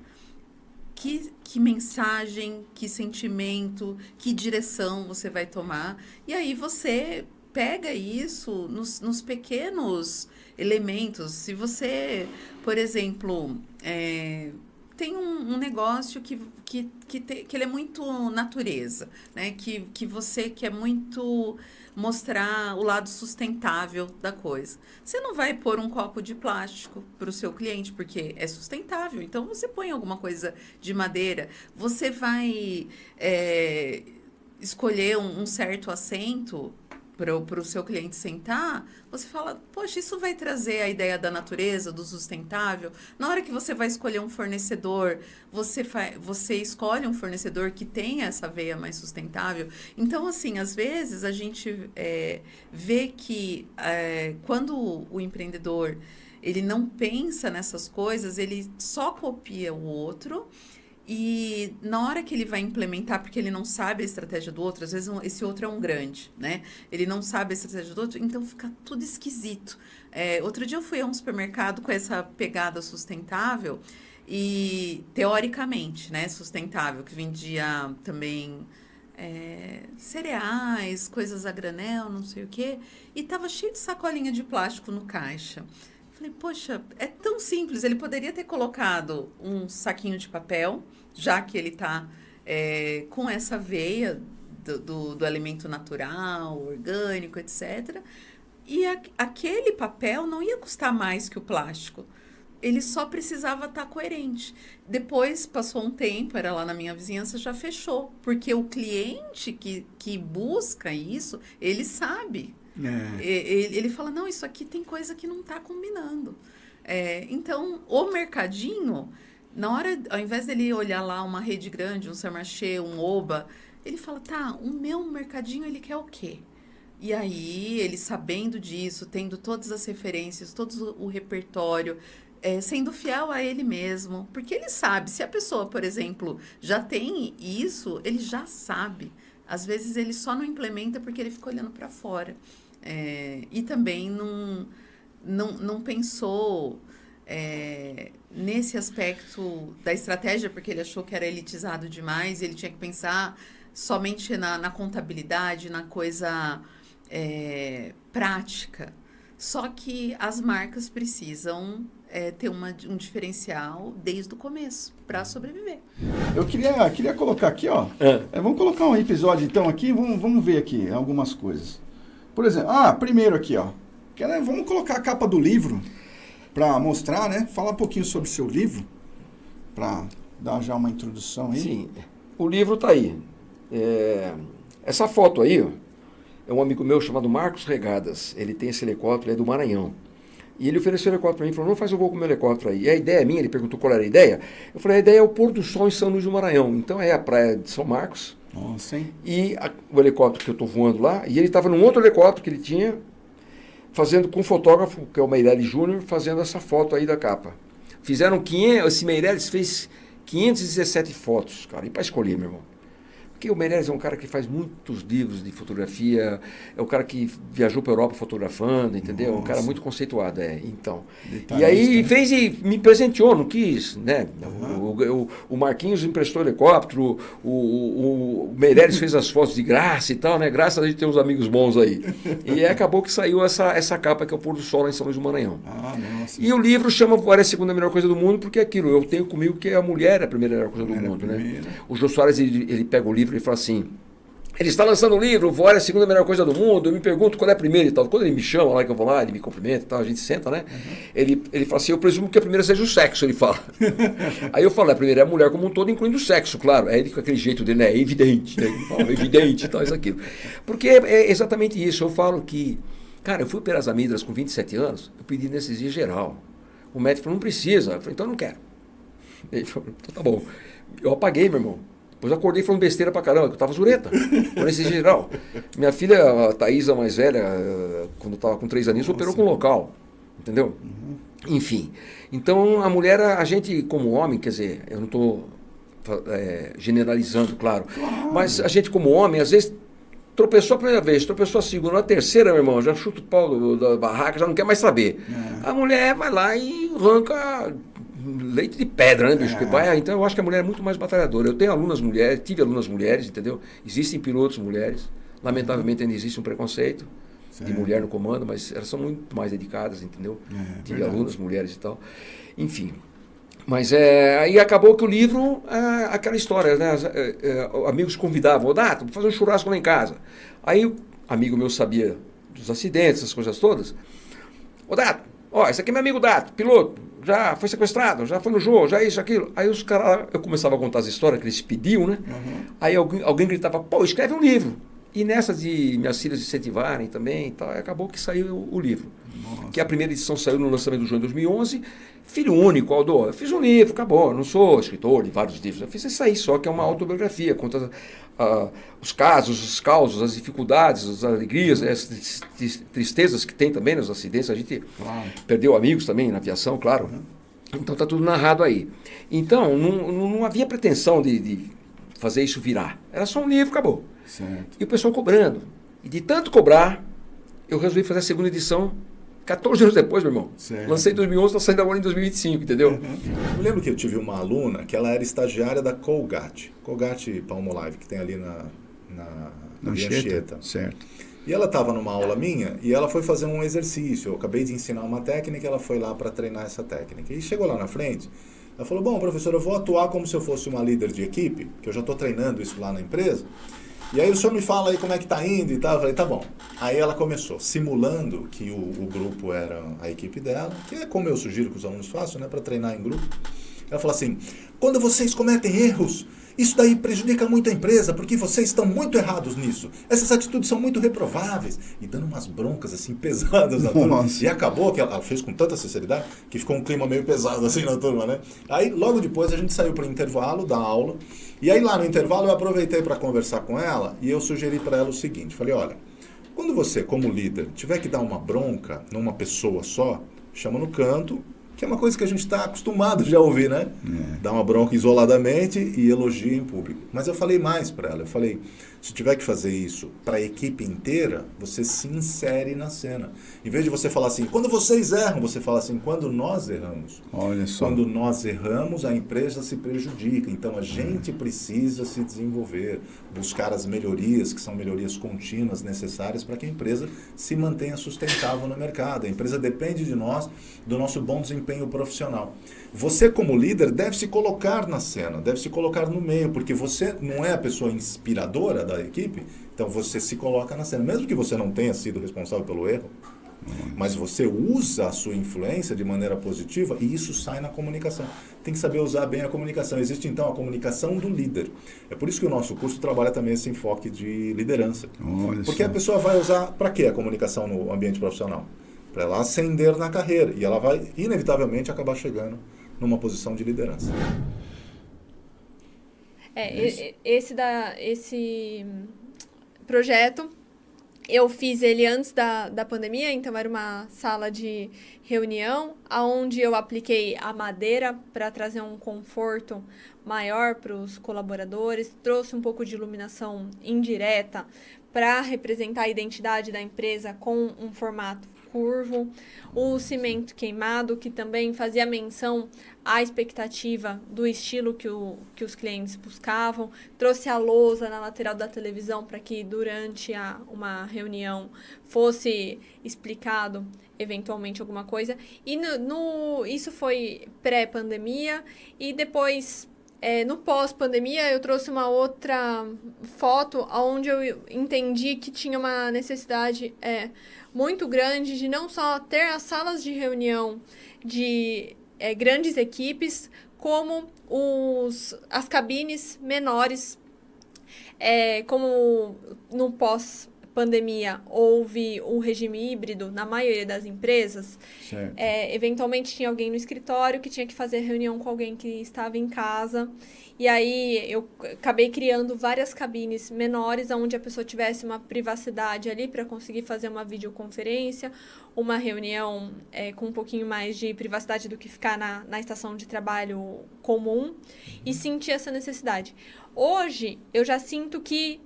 que mensagem, que sentimento, que direção você vai tomar. E aí você pega isso nos pequenos elementos. Se você, por exemplo, tem um negócio que ele é muito natureza, né? Que você quer muito mostrar o lado sustentável da coisa. Você não vai pôr um copo de plástico para o seu cliente, porque é sustentável. Então, você põe alguma coisa de madeira. Você vai escolher um certo assento para o seu cliente sentar, você fala, poxa, isso vai trazer a ideia da natureza, do sustentável. Na hora que você vai escolher um fornecedor, você escolhe um fornecedor que tenha essa veia mais sustentável. Então, assim, às vezes a gente vê que quando o empreendedor ele não pensa nessas coisas, ele só copia o outro. E na hora que ele vai implementar, porque ele não sabe a estratégia do outro, às vezes esse outro é um grande, né? Ele não sabe a estratégia do outro, então fica tudo esquisito. Outro dia eu fui a um supermercado com essa pegada sustentável e, teoricamente, né, sustentável, que vendia também cereais, coisas a granel, não sei o quê, e tava cheio de sacolinha de plástico no caixa. Falei, poxa, é tão simples, ele poderia ter colocado um saquinho de papel, já que ele está com essa veia do alimento natural, orgânico, etc. E aquele papel não ia custar mais que o plástico. Ele só precisava estar coerente. Depois, passou um tempo, era lá na minha vizinhança, já fechou. Porque o cliente que busca isso, ele sabe. Ele fala, não, isso aqui tem coisa que não está combinando. Então, o mercadinho, na hora, ao invés dele olhar lá uma rede grande, um Supermarché, um Oba, ele fala, tá, o meu mercadinho, ele quer o quê? E aí, ele sabendo disso, tendo todas as referências, todo o repertório, sendo fiel a ele mesmo. Porque ele sabe, se a pessoa, por exemplo, já tem isso, ele já sabe. Às vezes, ele só não implementa porque ele fica olhando para fora. E também não pensou nesse aspecto da estratégia, porque ele achou que era elitizado demais, ele tinha que pensar somente na contabilidade, na coisa prática. Só que as marcas precisam ter um diferencial desde o começo para sobreviver. Eu queria colocar aqui, ó. Vamos colocar um episódio então aqui, vamos ver aqui algumas coisas. Por exemplo, primeiro aqui, ó. Vamos colocar a capa do livro para mostrar, né? Falar um pouquinho sobre o seu livro, para dar já uma introdução aí. Sim, o livro tá aí. Essa foto aí, ó, é um amigo meu chamado Marcos Regadas. Ele tem esse helicóptero, ele é do Maranhão. E ele ofereceu o helicóptero para mim, falou, não faz eu vou com o meu helicóptero aí. E a ideia minha, ele perguntou qual era a ideia. Eu falei, a ideia é o pôr do sol em São Luís do Maranhão. Então é a praia de São Marcos. Nossa, hein? E o helicóptero que eu estou voando lá, e ele estava num outro helicóptero que ele tinha, fazendo com um fotógrafo, que é o Meirelles Júnior, fazendo essa foto aí da capa. Esse Meirelles fez 517 fotos, cara, e para escolher, meu irmão. Porque o Meirelles é um cara que faz muitos livros de fotografia, é um cara que viajou para a Europa fotografando, entendeu? Nossa. Um cara muito conceituado, então. E aí fez e me presenteou, não quis, né? O O Marquinhos emprestou helicóptero, o Meirelles fez as fotos de graça e tal, né? Graças a gente ter uns amigos bons aí. E acabou que saiu essa capa que é o Pôr do Sol lá em São Luís do Maranhão. Ah, nossa. E o livro chama Vó é a Segunda Melhor Coisa do Mundo, porque é aquilo, eu tenho comigo que a mulher é a primeira melhor coisa do mundo, né? O Jô Soares, ele pega o livro e fala assim, ele está lançando um livro, Vó é a Segunda Melhor Coisa do Mundo, eu me pergunto qual é a primeira e tal. Quando ele me chama lá, que eu vou lá, ele me cumprimenta e tal, a gente senta, né? Ele fala assim, eu presumo que a primeira seja o sexo, ele fala. Aí eu falo, a primeira é a mulher como um todo, incluindo o sexo, claro. Aí ele com aquele jeito dele, né? É evidente, né? Ele fala, é evidente e tal, isso, aquilo. Porque é exatamente isso, eu falo que, cara, eu fui operar as amígdalas com 27 anos, eu pedi anestesia geral. O médico falou, não precisa. Eu falei, então eu não quero. Ele falou, então tá bom. Eu apaguei, meu irmão. Depois eu acordei falando besteira pra caramba, que eu tava zureta, com anestesia geral. Minha filha, a Thaísa, mais velha, quando estava com 3 aninhos, operou com local, entendeu? Enfim, então a mulher, a gente como homem, quer dizer, eu não estou generalizando, claro, mas a gente como homem, às vezes, tropeçou a primeira vez, tropeçou a segunda, a terceira, meu irmão, já chuta o pau da barraca, já não quer mais saber. A mulher vai lá e arranca leite de pedra, né, bicho? Então eu acho que a mulher é muito mais batalhadora. Eu tenho alunas mulheres, tive alunas mulheres, entendeu? Existem pilotos mulheres. Lamentavelmente ainda existe um preconceito de mulher no comando, mas elas são muito mais dedicadas, entendeu? Tive alunas mulheres e tal. Enfim. Mas aí acabou que o livro, aquela história, né? Amigos convidavam, Dato, vou fazer um churrasco lá em casa. Aí o amigo meu sabia dos acidentes, essas coisas todas. Dato, esse aqui é meu amigo Dato, piloto. Já foi sequestrado, já foi no jogo, já isso, aquilo. Aí os caras, eu começava a contar as histórias que eles pediam, né? Aí alguém gritava, pô, escreve um livro. E nessa de minhas filhas incentivarem também, tal, acabou que saiu o livro. Nossa. Que a primeira edição saiu no lançamento do João em 2011. Filho único, Aldo, eu fiz um livro, acabou, eu não sou escritor de vários livros. Eu fiz isso aí só, que é uma autobiografia, conta os casos, os causos, as dificuldades, as alegrias, as tristezas que tem também nos acidentes. A gente perdeu amigos também na aviação, claro. Então está tudo narrado aí. Então, não havia pretensão de fazer isso virar. Era só um livro, acabou. Certo. E o pessoal cobrando. E de tanto cobrar, eu resolvi fazer a segunda edição 14 anos depois, meu irmão. Certo. Lancei em 2011, está saindo agora em 2025, entendeu? Eu lembro que eu tive uma aluna que ela era estagiária da Colgate Palmolive, que tem ali na Anchieta. Certo. E ela estava numa aula minha e ela foi fazer um exercício. Eu acabei de ensinar uma técnica e ela foi lá para treinar essa técnica. E chegou lá na frente, ela falou, bom, professor, eu vou atuar como se eu fosse uma líder de equipe, que eu já estou treinando isso lá na empresa. E aí o senhor me fala aí como é que tá indo e tal. Eu falei, tá bom. Aí ela começou, simulando que o grupo era a equipe dela, que é como eu sugiro que os alunos façam, né, para treinar em grupo. Ela falou assim, quando vocês cometem erros, isso daí prejudica muito a empresa, porque vocês estão muito errados nisso. Essas atitudes são muito reprováveis. E dando umas broncas assim pesadas na turma. E acabou que ela fez com tanta sinceridade que ficou um clima meio pesado assim na turma, né? Aí logo depois a gente saiu para o intervalo da aula. E aí lá no intervalo eu aproveitei para conversar com ela e eu sugeri para ela o seguinte. Falei, olha, quando você como líder tiver que dar uma bronca numa pessoa só, chama no canto, que é uma coisa que a gente está acostumado já a ouvir, né? Dar uma bronca isoladamente e elogia em público. Mas eu falei mais para ela. Eu falei, se tiver que fazer isso para a equipe inteira, você se insere na cena. Em vez de você falar assim, quando vocês erram, você fala assim, quando nós erramos. Olha só. Quando nós erramos, a empresa se prejudica. Então a gente precisa se desenvolver, buscar as melhorias, que são melhorias contínuas necessárias para que a empresa se mantenha sustentável no mercado. A empresa depende de nós, do nosso bom desempenho profissional. Você, como líder, deve se colocar na cena, deve se colocar no meio, porque você não é a pessoa inspiradora da equipe, então você se coloca na cena. Mesmo que você não tenha sido responsável pelo erro, mas você usa a sua influência de maneira positiva e isso sai na comunicação. Tem que saber usar bem a comunicação. Existe, então, a comunicação do líder. É por isso que o nosso curso trabalha também esse enfoque de liderança. Porque a pessoa vai usar, para quê a comunicação no ambiente profissional? Para ela ascender na carreira. E ela vai, inevitavelmente, acabar chegando numa posição de liderança. Esse projeto, eu fiz ele antes da pandemia, então era uma sala de reunião, onde eu apliquei a madeira para trazer um conforto maior para os colaboradores, trouxe um pouco de iluminação indireta para representar a identidade da empresa com um formato curvo, o cimento queimado, que também fazia menção à expectativa do estilo que os clientes buscavam, trouxe a lousa na lateral da televisão para que durante uma reunião fosse explicado eventualmente alguma coisa. E isso foi pré-pandemia, e depois, no pós-pandemia, eu trouxe uma outra foto onde eu entendi que tinha uma necessidade muito grande de não só ter as salas de reunião de grandes equipes, como as cabines menores, como no pós-pandemia houve o regime híbrido na maioria das empresas. Certo. Eventualmente tinha alguém no escritório que tinha que fazer reunião com alguém que estava em casa. E aí eu acabei criando várias cabines menores, onde a pessoa tivesse uma privacidade ali para conseguir fazer uma videoconferência, uma reunião com um pouquinho mais de privacidade do que ficar na estação de trabalho comum, e sentir essa necessidade. Hoje, eu já sinto que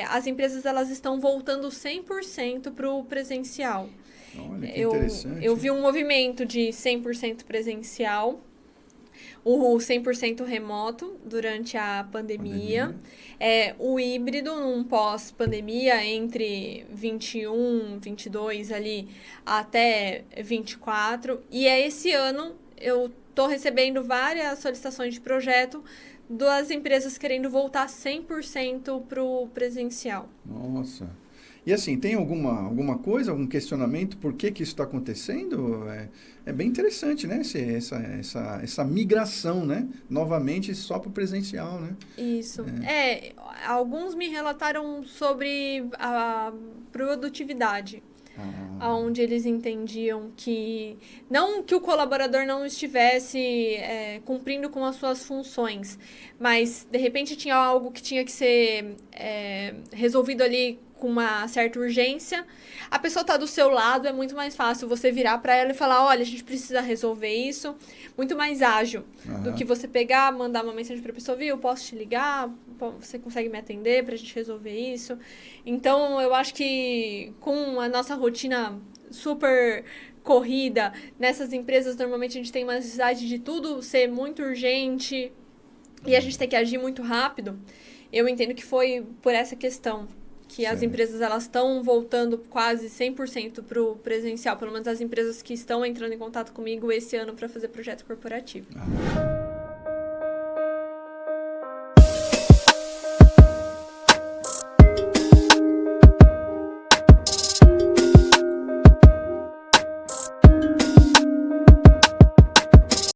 as empresas elas estão voltando 100% para o presencial. Olha, que interessante. Eu vi um movimento de 100% presencial, o 100% remoto durante a pandemia. O híbrido num pós-pandemia entre 21, 22 ali até 24. E esse ano eu estou recebendo várias solicitações de projeto das empresas querendo voltar 100% para o presencial. Nossa. E assim, tem alguma coisa, algum questionamento por que isso está acontecendo? É bem interessante, né? Essa migração, né? Novamente só para o presencial, né? Isso. Alguns me relataram sobre a produtividade. Onde eles entendiam que não que o colaborador não estivesse cumprindo com as suas funções, mas de repente tinha algo que tinha que ser resolvido ali com uma certa urgência. A pessoa está do seu lado, é muito mais fácil você virar para ela e falar, olha, a gente precisa resolver isso, muito mais ágil do que você pegar, mandar uma mensagem para a pessoa, viu, eu posso te ligar, você consegue me atender para a gente resolver isso. Então, eu acho que com a nossa rotina super corrida, nessas empresas, normalmente a gente tem uma necessidade de tudo ser muito urgente e a gente tem que agir muito rápido. Eu entendo que foi por essa questão que as empresas elas estão voltando quase 100% para o presencial, pelo menos as empresas que estão entrando em contato comigo esse ano para fazer projeto corporativo.